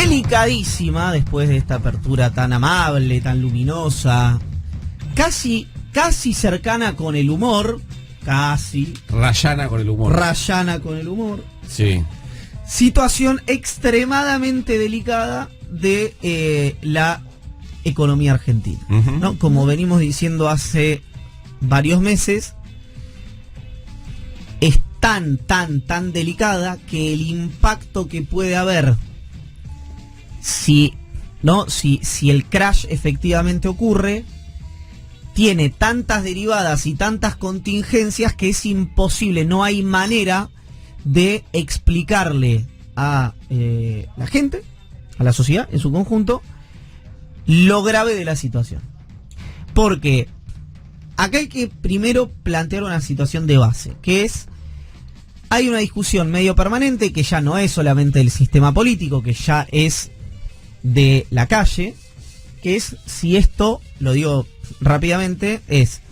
delicadísima después de esta apertura tan amable, tan luminosa, casi cercana con el humor, casi. Rayana con el humor. Rayana con el humor. Sí. Situación extremadamente delicada de la economía argentina, ¿no? Como venimos diciendo hace varios meses, es tan delicada que el impacto que puede haber si el crash efectivamente ocurre tiene tantas derivadas y tantas contingencias que es imposible, no hay manera de explicarle a la gente, a la sociedad en su conjunto, lo grave de la situación. Porque acá hay que primero plantear una situación de base, que es, hay una discusión medio permanente que ya no es solamente del sistema político, que ya es de la calle, que es si esto, lo digo rápidamente, es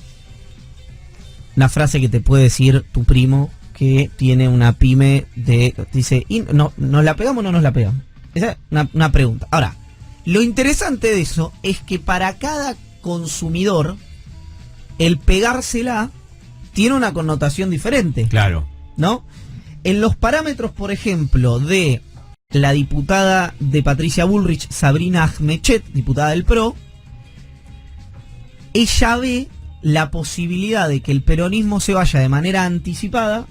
una frase que te puede decir tu primo que tiene una pyme dice, ¿nos la pegamos o no nos la pegamos? Esa es una pregunta. Ahora, lo interesante de eso es que para cada consumidor el pegársela tiene una connotación diferente. Claro. ¿No? En los parámetros, por ejemplo, de la diputada de Patricia Bullrich, Sabrina Ahmechet, diputada del PRO, ella ve la posibilidad de que el peronismo se vaya de manera anticipada.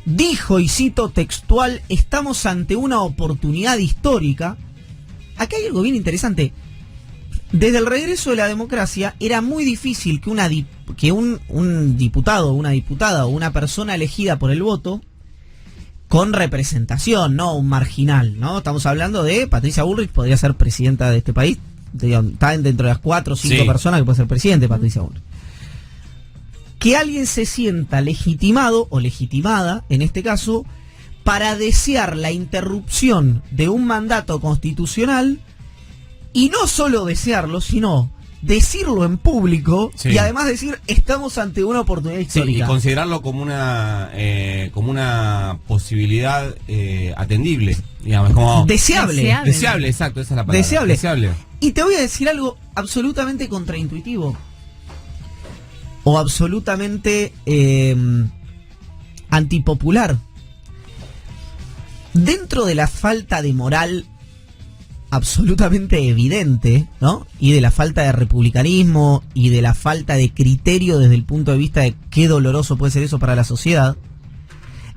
Dijo, y cito textual, estamos ante una oportunidad histórica. Acá hay algo bien interesante. Desde el regreso de la democracia era muy difícil que un diputado, una diputada o una persona elegida por el voto con representación, no un marginal, ¿no? Estamos hablando de Patricia Bullrich, podría ser presidenta de este país, está dentro de las 4 o 5 personas que puede ser presidente Patricia Bullrich. Que alguien se sienta legitimado o legitimada, en este caso, para desear la interrupción de un mandato constitucional. Y no solo desearlo, sino decirlo en público, y además decir, estamos ante una oportunidad histórica. Y considerarlo como una posibilidad atendible, digamos, como deseable, exacto, esa es la palabra. Deseable. Y te voy a decir algo absolutamente contraintuitivo. O absolutamente antipopular. Dentro de la falta de moral absolutamente evidente, ¿no? Y de la falta de republicanismo y de la falta de criterio desde el punto de vista de qué doloroso puede ser eso para la sociedad,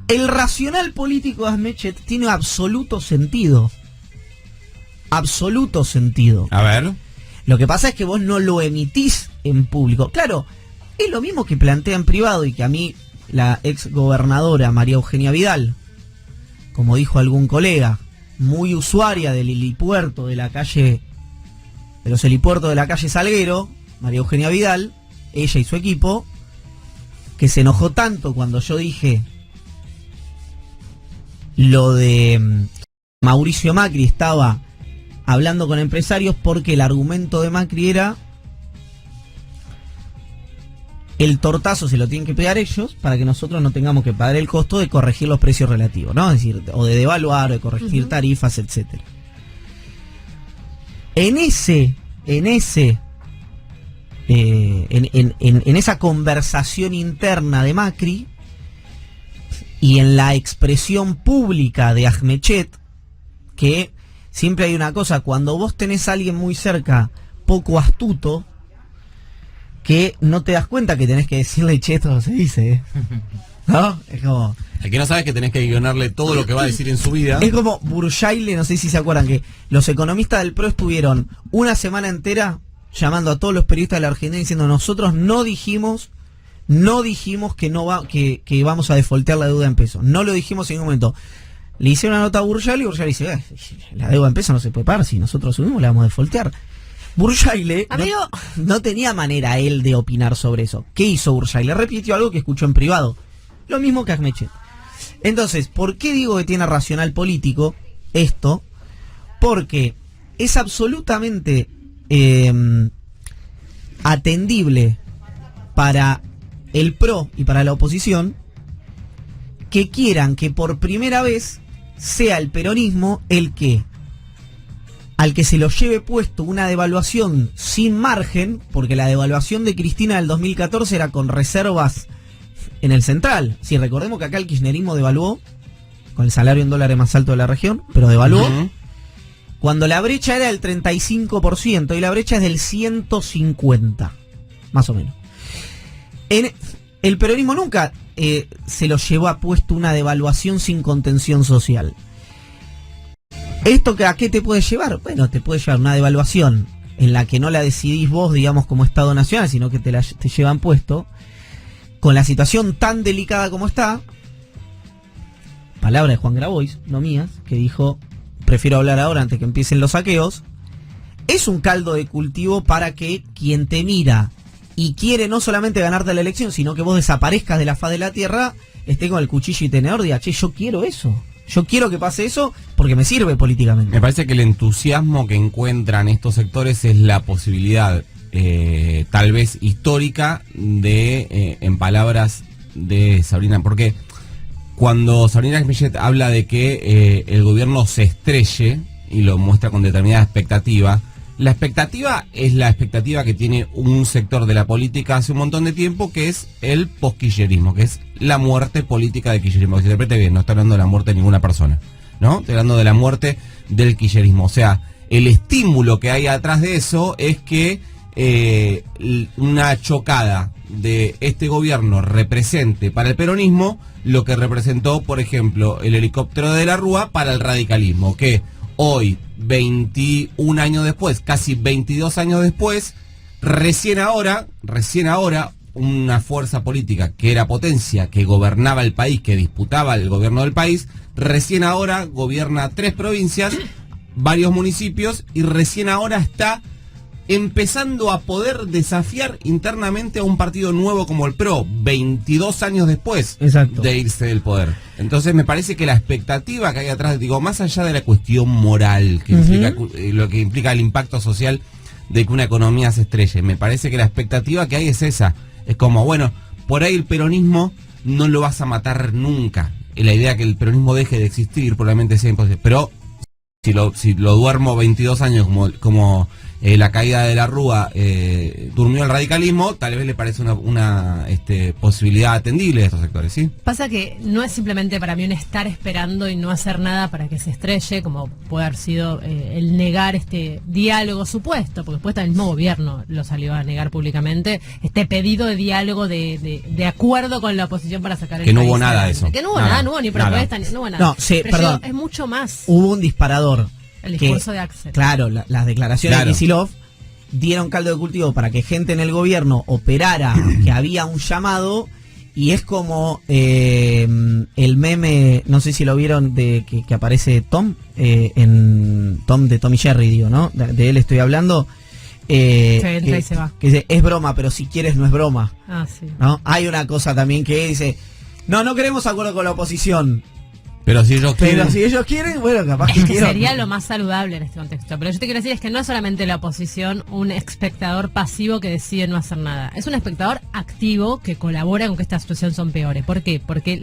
el racional político de Ahmechet tiene absoluto sentido. Absoluto sentido. A ver. Lo que pasa es que vos no lo emitís en público. Claro, es lo mismo que plantea en privado y que a mí la ex gobernadora María Eugenia Vidal, como dijo algún colega, muy usuaria del helipuerto de la calle, de los helipuertos de la calle Salguero, María Eugenia Vidal, ella y su equipo, que se enojó tanto cuando yo dije lo de Mauricio Macri estaba hablando con empresarios porque el argumento de Macri era el tortazo se lo tienen que pegar ellos para que nosotros no tengamos que pagar el costo de corregir los precios relativos, ¿no? Es decir, o de devaluar, o de corregir tarifas, etcétera. En esa conversación interna de Macri y en la expresión pública de Ahmechet, que siempre hay una cosa, cuando vos tenés a alguien muy cerca, poco astuto, que no te das cuenta que tenés que decirle, che, esto no se dice, ¿no? Es como... El que no sabe es que tenés que guionarle todo lo que va a decir en su vida. Es como Burjaile, no sé si se acuerdan, que los economistas del PRO estuvieron una semana entera llamando a todos los periodistas de la Argentina diciendo, nosotros no dijimos que vamos a defaultear la deuda en pesos. No lo dijimos en ningún momento. Le hice una nota a Burjaile y Burjaile dice, la deuda en pesos no se puede pagar, si nosotros subimos la vamos a defaultear. Burjaile no tenía manera él de opinar sobre eso. ¿Qué hizo Burjaile? Repitió algo que escuchó en privado. Lo mismo que Ahmechet. Entonces, ¿por qué digo que tiene racional político esto? Porque es absolutamente atendible para el PRO y para la oposición que quieran que por primera vez sea el peronismo el que al que se lo lleve puesto una devaluación sin margen, porque la devaluación de Cristina del 2014 era con reservas en el central. Si recordemos que acá el kirchnerismo devaluó, con el salario en dólares más alto de la región, pero devaluó, cuando la brecha era del 35% y la brecha es del 150%, más o menos. El peronismo nunca se lo llevó a puesto una devaluación sin contención social. ¿Esto a qué te puede llevar? Bueno, te puede llevar una devaluación en la que no la decidís vos, digamos, como Estado Nacional, sino que te llevan puesto, con la situación tan delicada como está. Palabra de Juan Grabois, no mías, que dijo, prefiero hablar ahora antes que empiecen los saqueos. Es un caldo de cultivo para que quien te mira y quiere no solamente ganarte la elección, sino que vos desaparezcas de la faz de la tierra, esté con el cuchillo y tenedor, diga, che, yo quiero eso. Yo quiero que pase eso porque me sirve políticamente. Me parece que el entusiasmo que encuentran estos sectores es la posibilidad, tal vez histórica, de, en palabras de Sabrina, porque cuando Sabrina Millet habla de que el gobierno se estrelle y lo muestra con determinada expectativa, la expectativa es la expectativa que tiene un sector de la política hace un montón de tiempo, que es el postkirchnerismo, que es la muerte política del kirchnerismo. Que se interprete bien, no estoy hablando de la muerte de ninguna persona, ¿no? Estoy hablando de la muerte del kirchnerismo. O sea, el estímulo que hay atrás de eso es que una chocada de este gobierno represente para el peronismo lo que representó, por ejemplo, el helicóptero de la Rúa para el radicalismo, que hoy, 21 años después, casi 22 años después, recién ahora, una fuerza política que era potencia, que gobernaba el país, que disputaba el gobierno del país, recién ahora gobierna 3 provincias, varios municipios, y recién ahora está empezando a poder desafiar internamente a un partido nuevo como el PRO, 22 años después de irse del poder. Entonces me parece que la expectativa que hay atrás, digo, más allá de la cuestión moral, que implica, lo que implica el impacto social de que una economía se estrelle, me parece que la expectativa que hay es esa. Es como, bueno, por ahí el peronismo no lo vas a matar nunca. Y la idea que el peronismo deje de existir probablemente sea imposible. Pero si lo duermo 22 años como la caída de la Rúa durmió el radicalismo, tal vez le parece una posibilidad atendible de estos sectores, ¿sí? Pasa que no es simplemente para mí un estar esperando y no hacer nada para que se estrelle, como puede haber sido el negar este diálogo supuesto, porque después el mismo gobierno lo salió a negar públicamente, este pedido de diálogo de acuerdo con la oposición para sacar el país. Que no hubo nada de eso. Que no hubo nada, no hubo ni propuesta, no hubo nada. No, sí, perdón. Es mucho más. Hubo un disparador. El discurso de Axel. Claro, las declaraciones de Kicillof dieron caldo de cultivo para que gente en el gobierno operara que había un llamado, y es como el meme, no sé si lo vieron, de que aparece Tom, en Tom de Tom y Jerry, digo, ¿no? De él estoy hablando. Se entra y se va. Que dice, es broma, pero si quieres no es broma. Ah, sí. ¿No? Hay una cosa también que dice, no queremos acuerdo con la oposición. Pero si ellos quieren, bueno, capaz que quieran. Sería lo más saludable en este contexto. Pero yo te quiero decir es que no es solamente la oposición un espectador pasivo que decide no hacer nada. Es un espectador activo que colabora con que esta situación son peores. ¿Por qué? Porque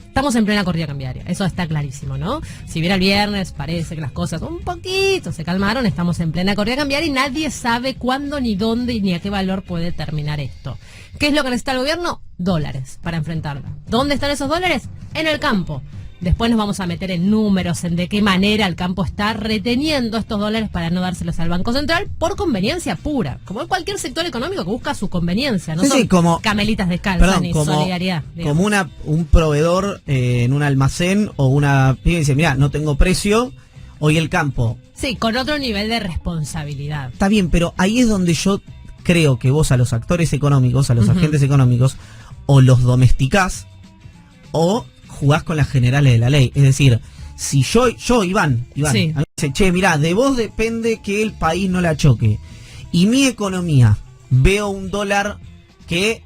estamos en plena corrida cambiaria. Eso está clarísimo, ¿no? Si bien el viernes parece que las cosas un poquito se calmaron, estamos en plena corrida cambiaria y nadie sabe cuándo, ni dónde, ni a qué valor puede terminar esto. ¿Qué es lo que necesita el gobierno? Dólares para enfrentarlo. ¿Dónde están esos dólares? En el campo. Después nos vamos a meter en números, en de qué manera el campo está reteniendo estos dólares para no dárselos al Banco Central por conveniencia pura, como en cualquier sector económico que busca su conveniencia, no son como camelitas descalzas ni solidaridad. Digamos. Como un proveedor en un almacén o una pibe dice, mira, no tengo precio, hoy el campo. Sí, con otro nivel de responsabilidad. Está bien, pero ahí es donde yo creo que vos a los actores económicos, a los agentes económicos, o los domesticás, o jugás con las generales de la ley. Es decir, si yo Iván, sí, a mí me dice, che, mirá, de vos depende que el país no la choque, y mi economía, veo un dólar que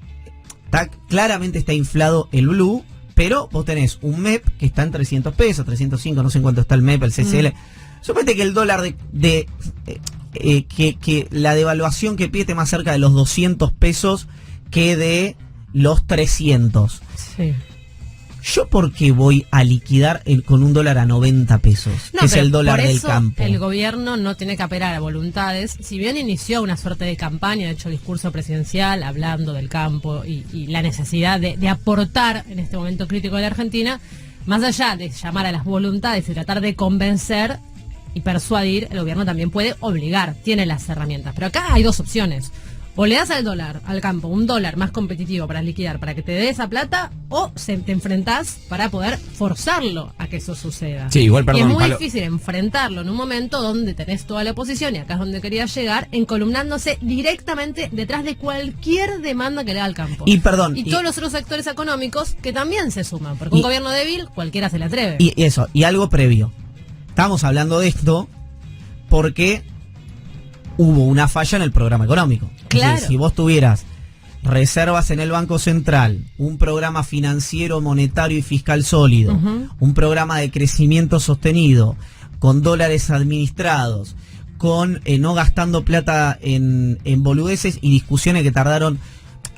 claramente está inflado el blue, pero vos tenés un MEP que está en 300 pesos, 305, no sé en cuánto está el MEP, el CCL. Suponete que el dólar que la devaluación que pide esté más cerca de los 200 pesos que de los 300. Sí. ¿yo por qué voy a liquidar con un dólar a 90 pesos? No, Que es pero el dólar por del eso campo. El gobierno no tiene que apelar a voluntades. Si bien inició una suerte de campaña, de hecho discurso presidencial, hablando del campo y la necesidad de aportar en este momento crítico de la Argentina, más allá de llamar a las voluntades y tratar de convencer y persuadir, el gobierno también puede obligar, tiene las herramientas. Pero acá hay dos opciones. O le das al dólar, al campo, un dólar más competitivo para liquidar, para que te dé esa plata, o te enfrentás para poder forzarlo a que eso suceda. Sí, igual, Y perdón, es muy Palo. difícil enfrentarlo en un momento donde tenés toda la oposición, y acá es donde quería llegar, encolumnándose directamente detrás de cualquier demanda que le da al campo. Y perdón, Y y- todos los otros actores económicos que también se suman, porque un Y- gobierno débil, cualquiera se le atreve. Y eso, y algo previo. Estamos hablando de esto porque hubo una falla en el programa económico. Claro. Es decir, si vos tuvieras reservas en el Banco Central, un programa financiero, monetario y fiscal sólido, Ujú. un programa de crecimiento sostenido, con dólares administrados, con no gastando plata en boludeces y discusiones que tardaron.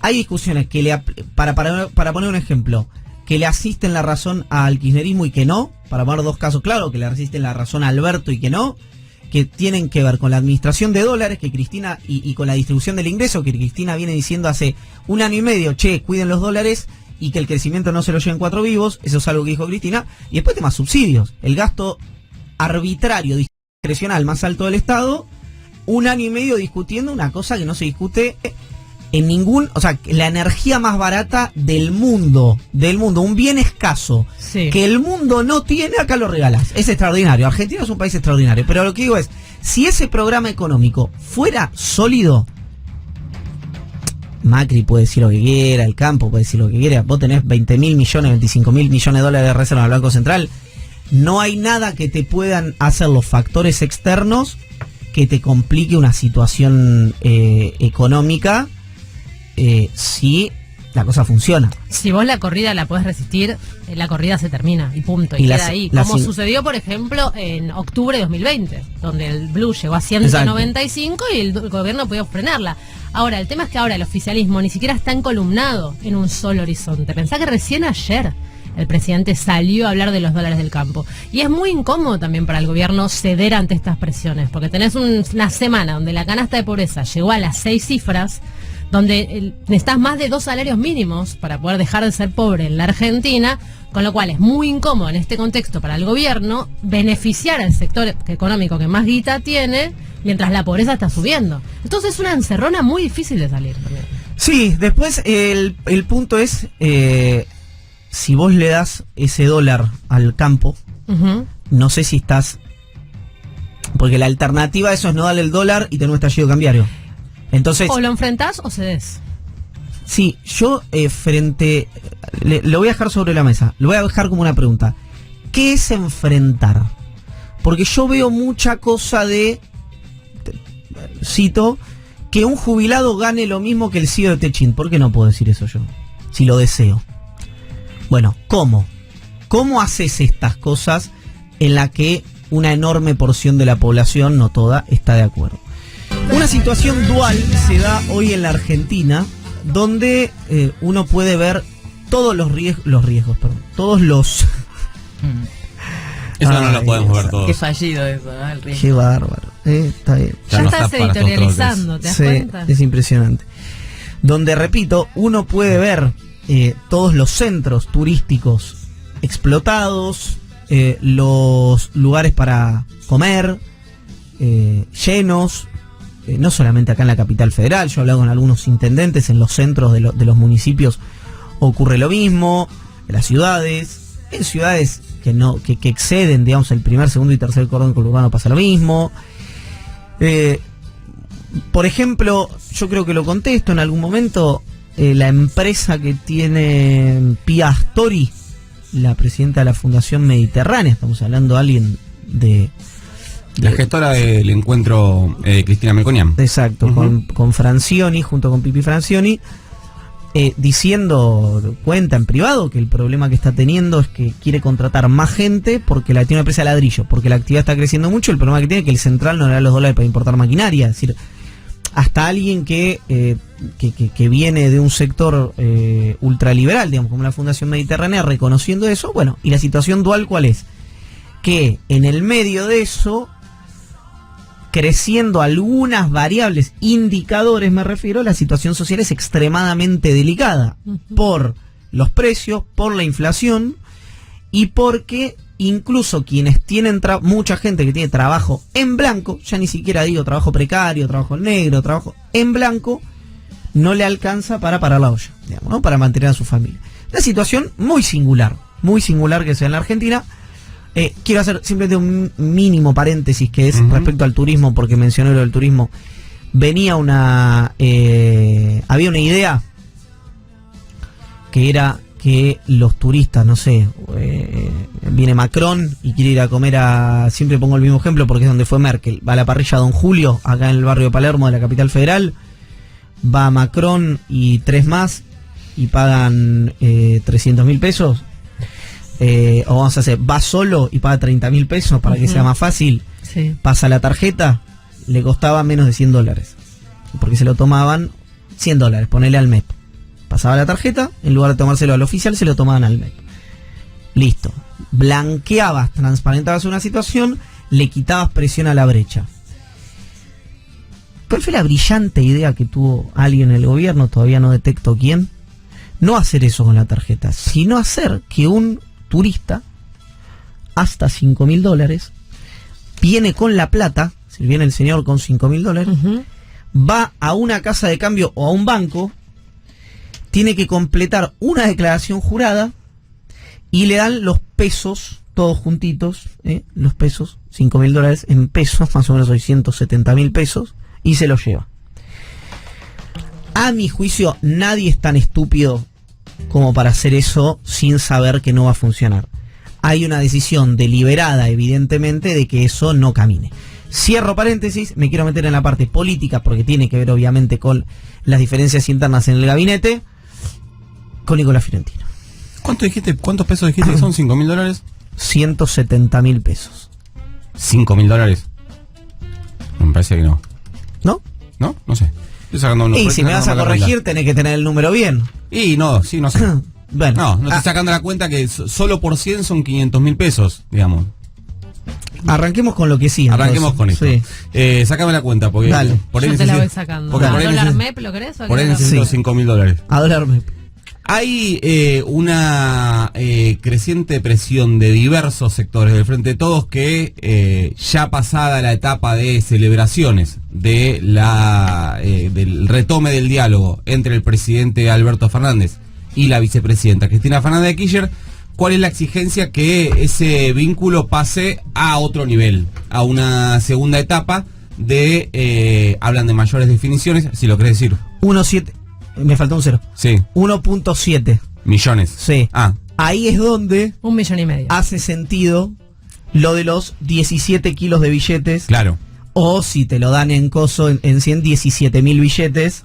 Hay discusiones que para poner un ejemplo, que le asisten la razón al kirchnerismo y que no, para poner dos casos claros, que le asisten la razón a Alberto y que no, que tienen que ver con la administración de dólares, que Cristina, y con la distribución del ingreso, que Cristina viene diciendo hace 1 año y medio, che, cuiden los dólares y que el crecimiento no se lo lleven 4 vivos, eso es algo que dijo Cristina, y después temas subsidios, el gasto arbitrario, discrecional más alto del Estado, 1 año y medio discutiendo una cosa que no se discute en ningún, o sea, la energía más barata del mundo, un bien escaso, Sí. que el mundo no tiene, acá lo regalas. Es extraordinario. Argentina es un país extraordinario. Pero lo que digo es, si ese programa económico fuera sólido, Macri puede decir lo que quiera, el campo puede decir lo que quiera, vos tenés 20.000 millones, 25.000 millones de dólares de reserva en el Banco Central, no hay nada que te puedan hacer los factores externos que te complique una situación económica si la cosa funciona. Si vos la corrida la podés resistir, la corrida se termina y punto. Y Y queda las- ahí. las Como in- sucedió, por ejemplo, en octubre de 2020, donde el Blue llegó a 195 y el gobierno pudo frenarla. Ahora, el tema es que ahora el oficialismo ni siquiera está encolumnado en un solo horizonte. Pensá que recién ayer el presidente salió a hablar de los dólares del campo. Y es muy incómodo también para el gobierno ceder ante estas presiones, porque tenés una semana donde la canasta de pobreza llegó a las 6 cifras, donde necesitas más de 2 salarios mínimos para poder dejar de ser pobre en la Argentina, con lo cual es muy incómodo en este contexto para el gobierno beneficiar al sector económico que más guita tiene, mientras la pobreza está subiendo. Entonces es una encerrona muy difícil de salir también. Sí, después el punto es, si vos le das ese dólar al campo, Ujú. no sé si estás... Porque la alternativa a eso es no darle el dólar y tener un estallido cambiario. Entonces, O lo enfrentás o cedés. sí, yo lo voy a dejar sobre la mesa, lo voy a dejar como una pregunta. ¿Qué es enfrentar? Porque yo veo mucha cosa cito, que un jubilado gane lo mismo que el CEO de Techint. ¿Por qué no puedo decir eso yo? Si lo deseo. Bueno, ¿cómo? ¿Cómo haces estas cosas en la que una enorme porción de la población, no toda, está de acuerdo? Una situación dual se da hoy en la Argentina, donde uno puede ver todos los riesgos, todos los... Eso no Ay, lo podemos ver Dios. todos. Qué fallido eso, ¿no? El riesgo. Qué bárbaro. Está bien. Ya Ya no estás está para estos editorializando, ¿te das Sí, cuenta? es impresionante. Donde, repito, uno puede ver todos los centros turísticos explotados, los lugares para comer llenos, no solamente acá en la capital federal. Yo he hablado con algunos intendentes en los centros de los municipios, ocurre lo mismo, en las ciudades, en ciudades que exceden, digamos, el primer, segundo y tercer cordón conurbano pasa lo mismo. Por ejemplo, yo creo que lo contesto en algún momento, la empresa que tiene Pia Astori, la presidenta de la Fundación Mediterránea, estamos hablando de alguien de... La gestora del encuentro Cristina Melconian. Exacto, Ujú. con Francioni, junto con Pipi Francioni, diciendo, cuenta en privado que el problema que está teniendo es que quiere contratar más gente porque tiene una empresa de ladrillo, porque la actividad está creciendo mucho. El problema que tiene es que el central no le da los dólares para importar maquinaria. Es decir, hasta alguien que viene de un sector ultraliberal, digamos, como la Fundación Mediterránea, reconociendo eso. Bueno, y la situación dual, ¿cuál es? Que en el medio de eso, creciendo algunas variables, indicadores me refiero, la situación social es extremadamente delicada por los precios, por la inflación y porque incluso quienes tienen mucha gente que tiene trabajo en blanco, ya ni siquiera digo trabajo precario, trabajo negro, trabajo en blanco, no le alcanza para parar la olla, digamos, ¿no? Para mantener a su familia. Una situación muy singular que se da en la Argentina. Quiero hacer simplemente un mínimo paréntesis que es respecto al turismo, porque mencioné lo del turismo. Había una idea que era que los turistas, no sé, viene Macron y quiere ir a comer siempre pongo el mismo ejemplo porque es donde fue Merkel, va a la parrilla Don Julio, acá en el barrio de Palermo de la capital federal, va Macron y 3 más y pagan 300.000 pesos, o vamos a hacer, va solo y paga 30.000 pesos para que sea más fácil, Sí. pasa la tarjeta, le costaba menos de $100, porque se lo tomaban $100, ponele al MEP. Pasaba la tarjeta, en lugar de tomárselo al oficial, se lo tomaban al MEP. Listo. Blanqueabas, transparentabas una situación, le quitabas presión a la brecha. ¿Cuál fue la brillante idea que tuvo alguien en el gobierno? Todavía no detecto quién. No hacer eso con la tarjeta, sino hacer que un turista, hasta $5.000, viene con la plata, si viene el señor con $5.000, va a una casa de cambio o a un banco, tiene que completar una declaración jurada y le dan los pesos, todos juntitos, los pesos, $5.000 en pesos, más o menos 670.000 pesos, y se los lleva. A mi juicio, nadie es tan estúpido como para hacer eso sin saber que no va a funcionar. Hay una decisión deliberada, evidentemente, de que eso no camine. Cierro paréntesis, me quiero meter en la parte política, porque tiene que ver obviamente con las diferencias internas en el gabinete, con Nicolás Fiorentino. ¿Cuántos pesos dijiste que son? $5.000? 170.000 pesos. $5.000. Me parece que no. ¿No? ¿No? No sé. Estoy sacando unos, Y si me vas a corregir, tenés que tener el número bien. Y no sé. Bueno. No estoy sacando la cuenta que solo por 100 son 500.000 pesos, digamos. Arranquemos con lo que sí. Arranquemos con esto. Sí. Sácame la cuenta, porque Dale. por ahí Yo te la voy necesito- sacando. porque por ahí ¿Dólar necesito- MEP lo querés? por ahí necesito Sí. $5.000. A dólar MEP. Hay una creciente presión de diversos sectores del Frente de Todos que ya pasada la etapa de celebraciones del retome del diálogo entre el presidente Alberto Fernández y la vicepresidenta Cristina Fernández de Kirchner, ¿cuál es la exigencia? Que ese vínculo pase a otro nivel, a una segunda etapa hablan de mayores definiciones, si lo querés decir. 1.7. Me faltó un 0. Sí, 1.7. millones. Sí. Ah, Ahí es donde 1,5 millones. hace sentido lo de los 17 kilos de billetes. claro. O si te lo dan en coso, en 100, 17.000 billetes.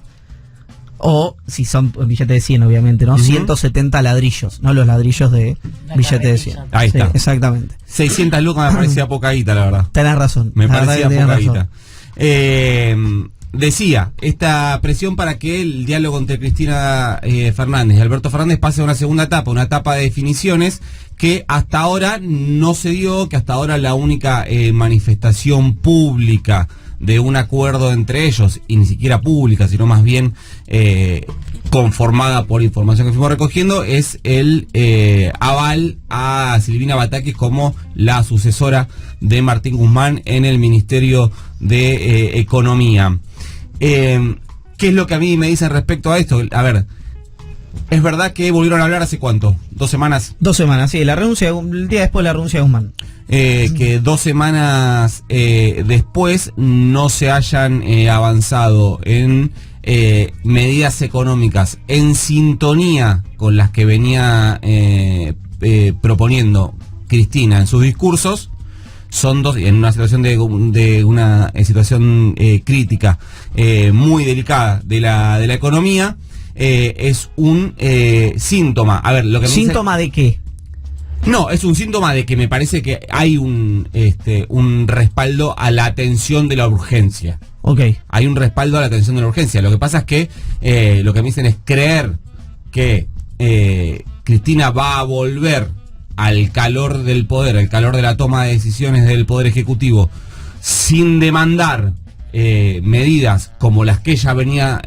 O si son billetes de 100, obviamente, ¿no? Ujú. 170 ladrillos, no los ladrillos de billetes de 100. Ahí Sí, está. exactamente. 600 lucas me parecía poca guita, la verdad. Tenés razón. Me La verdad parecía que tenés poca razón. guita. Decía, esta presión para que el diálogo entre Cristina Fernández y Alberto Fernández pase a una segunda etapa, una etapa de definiciones que hasta ahora no se dio, que hasta ahora la única manifestación pública de un acuerdo entre ellos, y ni siquiera pública, sino más bien conformada por información que fuimos recogiendo, es el aval a Silvina Batakis como la sucesora de Martín Guzmán en el Ministerio de Economía. ¿Qué es lo que a mí me dicen respecto a esto? A ver, es verdad que volvieron a hablar hace ¿cuánto? 2 semanas. 2 semanas, sí, el día después de la renuncia de Guzmán. Que 2 semanas después no se hayan avanzado en medidas económicas en sintonía con las que venía proponiendo Cristina en sus discursos. Son dos, en una situación de una situación crítica, muy delicada de la economía, es un síntoma. A ver, lo que me ¿Síntoma de qué? no, es un síntoma de que me parece que hay un respaldo a la atención de la urgencia. Ok. Hay un respaldo a la atención de la urgencia. Lo que pasa es que lo que me dicen es creer que Cristina va a volver al calor del poder, al calor de la toma de decisiones del Poder Ejecutivo, sin demandar medidas como las que ella venía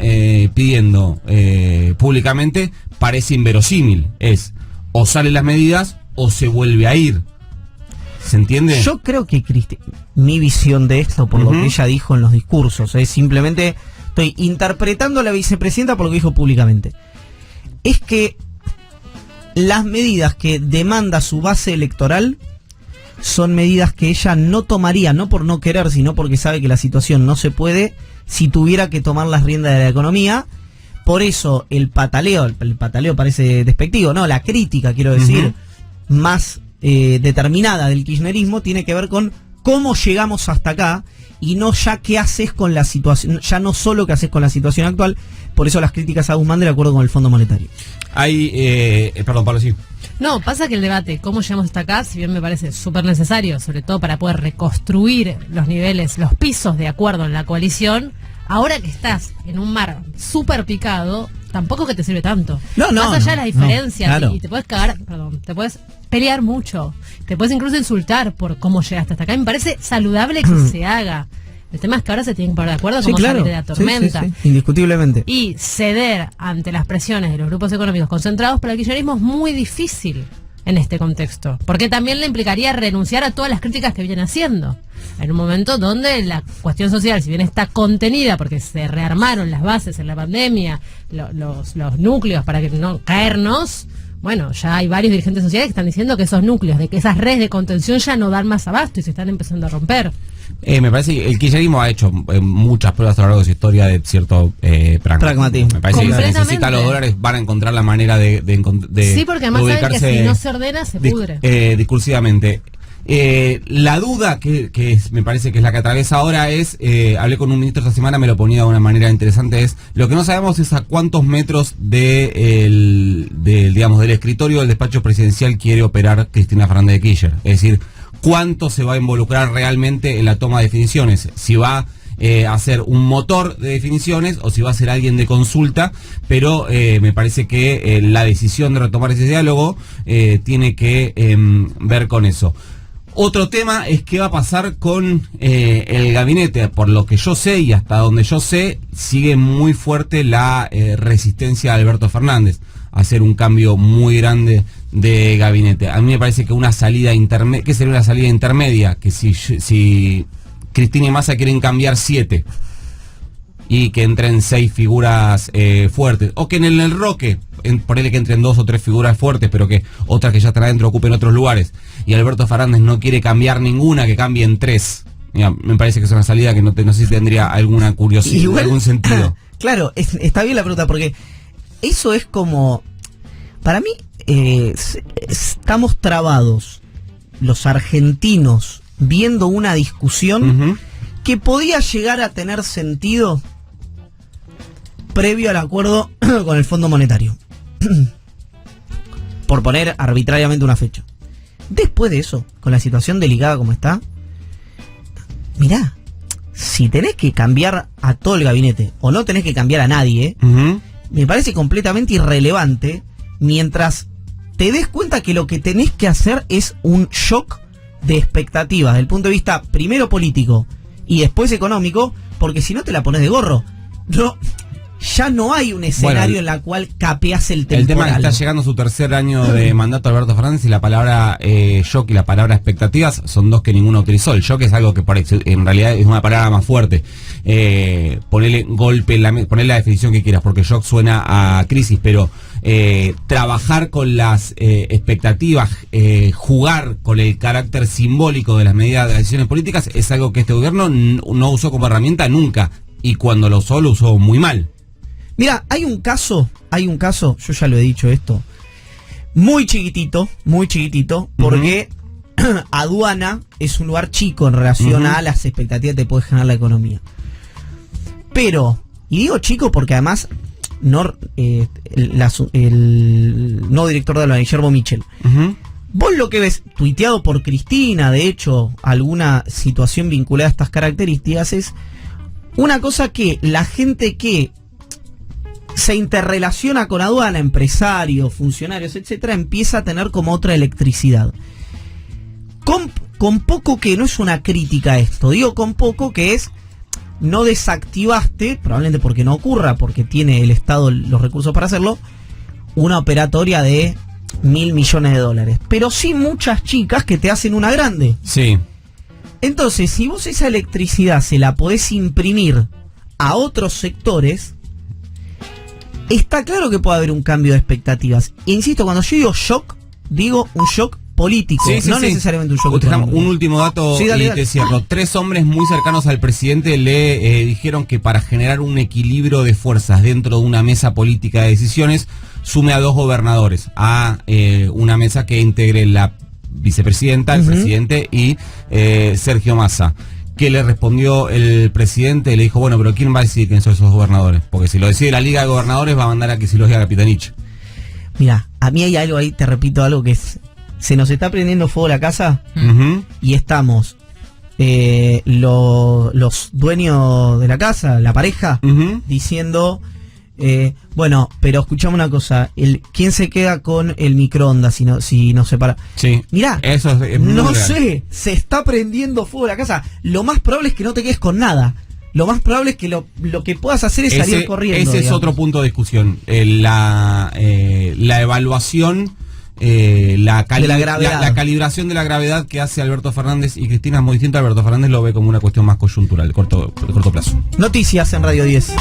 pidiendo públicamente, parece inverosímil. Es o salen las medidas o se vuelve a ir. ¿Se entiende? Yo creo que mi visión de esto, por lo que ella dijo en los discursos, es simplemente, estoy interpretando a la vicepresidenta por lo que dijo públicamente, es que las medidas que demanda su base electoral son medidas que ella no tomaría, no por no querer, sino porque sabe que la situación no se puede si tuviera que tomar las riendas de la economía. Por eso el pataleo parece despectivo, no, la crítica, quiero decir, más determinada del kirchnerismo tiene que ver con cómo llegamos hasta acá y no ya qué haces con la situación, ya no solo qué haces con la situación actual. Por eso las críticas a Guzmán del acuerdo con el Fondo Monetario. Perdón, Pablo, sí. No, pasa que el debate, cómo llegamos hasta acá, si bien me parece súper necesario, sobre todo para poder reconstruir los niveles, los pisos de acuerdo en la coalición, ahora que estás en un mar súper picado, tampoco que te sirve tanto. Más allá de las diferencias, claro. y te puedes te puedes pelear mucho, te puedes incluso insultar por cómo llegaste hasta acá. Me parece saludable que se haga. El tema es que ahora se tienen que poner de acuerdo cómo salir de la tormenta. Sí, indiscutiblemente. Y ceder ante las presiones de los grupos económicos concentrados para el kirchnerismo es muy difícil en este contexto, porque también le implicaría renunciar a todas las críticas que viene haciendo en un momento donde la cuestión social, si bien está contenida porque se rearmaron las bases en la pandemia, los núcleos para que no caernos. Bueno, ya hay varios dirigentes sociales que están diciendo que esos núcleos, de que esas redes de contención ya no dan más abasto y se están empezando a romper. Me parece que el kirchnerismo ha hecho muchas pruebas a lo largo de su historia de cierto pragmatismo. Me parece que si necesita los dólares van a encontrar la manera de sí, porque además saben que si no se ordena se pudre. Discursivamente. La duda que me parece que es la que atraviesa ahora es, hablé con un ministro esta semana, me lo ponía de una manera interesante, es lo que no sabemos es a cuántos metros del escritorio del despacho presidencial quiere operar Cristina Fernández de Kirchner. Es decir, cuánto se va a involucrar realmente en la toma de definiciones, si va a ser un motor de definiciones o si va a ser alguien de consulta, pero me parece que la decisión de retomar ese diálogo tiene que ver con eso. Otro tema es qué va a pasar con el gabinete. Por lo que yo sé y hasta donde yo sé, sigue muy fuerte la resistencia de Alberto Fernández a hacer un cambio muy grande de gabinete. A mí me parece que una salida intermedia, ¿qué sería una salida intermedia? Que si Cristina y Massa quieren cambiar 7 y que entren 6 figuras fuertes, o que en el Roque, ponele que entren 2 o 3 figuras fuertes, pero que otras que ya están adentro ocupen otros lugares, y Alberto Fernández no quiere cambiar ninguna, que cambien 3. Mira, me parece que es una salida que no sé si tendría alguna curiosidad, igual, algún sentido. Claro, está bien la pregunta, porque eso es como, para mí, estamos trabados los argentinos viendo una discusión que podía llegar a tener sentido previo al acuerdo con el Fondo Monetario, por poner arbitrariamente una fecha. Después de eso, con la situación delicada como está, mirá, si tenés que cambiar a todo el gabinete o no tenés que cambiar a nadie, me parece completamente irrelevante mientras te des cuenta que lo que tenés que hacer es un shock de expectativas desde el punto de vista primero político y después económico, porque si no te la pones de gorro. Ya no hay un escenario en la cual capeas el temporal. El tema es que está llegando su tercer año de mandato Alberto Fernández y la palabra shock y la palabra expectativas son dos que ninguno utilizó. El shock es algo que en realidad es una palabra más fuerte. Ponerle golpe, ponerle la definición que quieras, porque shock suena a crisis, pero trabajar con las expectativas, jugar con el carácter simbólico de las medidas de las decisiones políticas es algo que este gobierno no usó como herramienta nunca, y cuando lo usó muy mal. Mira, hay un caso, yo ya lo he dicho esto, muy chiquitito, porque aduana es un lugar chico en relación a las expectativas que te puede generar la economía. Pero, y digo chico porque además el nuevo director de aduana, Guillermo Michel, vos lo que ves, tuiteado por Cristina, de hecho, alguna situación vinculada a estas características, es una cosa que la gente que se interrelaciona con aduana, empresarios, funcionarios, etcétera, empieza a tener como otra electricidad. Con poco, que no es una crítica a esto, digo con poco, que es no desactivaste, probablemente porque no ocurra, porque tiene el Estado los recursos para hacerlo, una operatoria de $1.000 millones, pero sí muchas chicas que te hacen una grande. Sí. Entonces, si vos esa electricidad se la podés imprimir a otros sectores, está claro que puede haber un cambio de expectativas. Insisto, cuando yo digo shock, digo un shock político, no necesariamente un shock económico. Un último dato Sí, dale, y dale. te cierro. 3 hombres muy cercanos al presidente le dijeron que para generar un equilibrio de fuerzas dentro de una mesa política de decisiones, sume a 2 gobernadores a una mesa que integre la vicepresidenta, el presidente y Sergio Massa. ¿Qué le respondió el presidente? Le dijo, bueno, pero ¿quién va a decidir quiénes son esos gobernadores? Porque si lo decide la Liga de Gobernadores, va a mandar a que si los diga Capitanich. Mira, a mí hay algo ahí, te repito algo que es, se nos está prendiendo fuego la casa Ujú. y estamos los dueños de la casa, la pareja, Ujú. diciendo, bueno, pero escuchame una cosa, ¿quién se queda con el microondas si nos separa? Sí. Mirá, Eso es muy no real. sé, se está prendiendo fuego la casa. Lo más probable es que no te quedes con nada. Lo más probable es que lo que puedas hacer es salir corriendo. Ese es digamos. otro punto de discusión. La evaluación, la gravedad. la calibración de la gravedad que hace Alberto Fernández y Cristina es muy distinta. Alberto Fernández lo ve como una cuestión más coyuntural, corto plazo. Noticias en Radio 10.